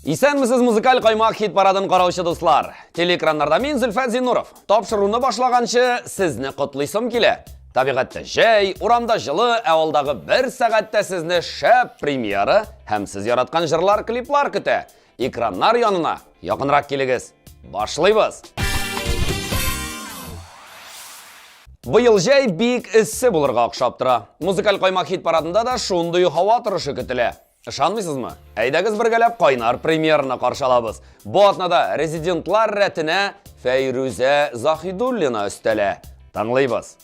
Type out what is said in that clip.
Исәнмесез музыкаль қаймақ хит парадын қараушы достар. Телеэкраннарда мен Зульфат Зинуров. Тапшыруны башлаганчы сезне котлыйсым килә. Табигатьтә җәй, урамда җылы, авылдагы бер сәгатьтә сезне шәп премьера һәм сез яраткан җырлар, клиплар көтә. Экраннар янына якынрак килегез. Башлыйбыз. Быел җәй бик эссе булырга охшап тора. Музыкаль қаймақ хит парадында да шундый һава торышы көтелә. Ышанмыйсызмы? Әйдәгез бергәләп кайнар премьераны каршылабыз. Бу атнада резидентлар рәтенә Фәйрүзә Заһидуллина өстәлә. Таңлыйбыз.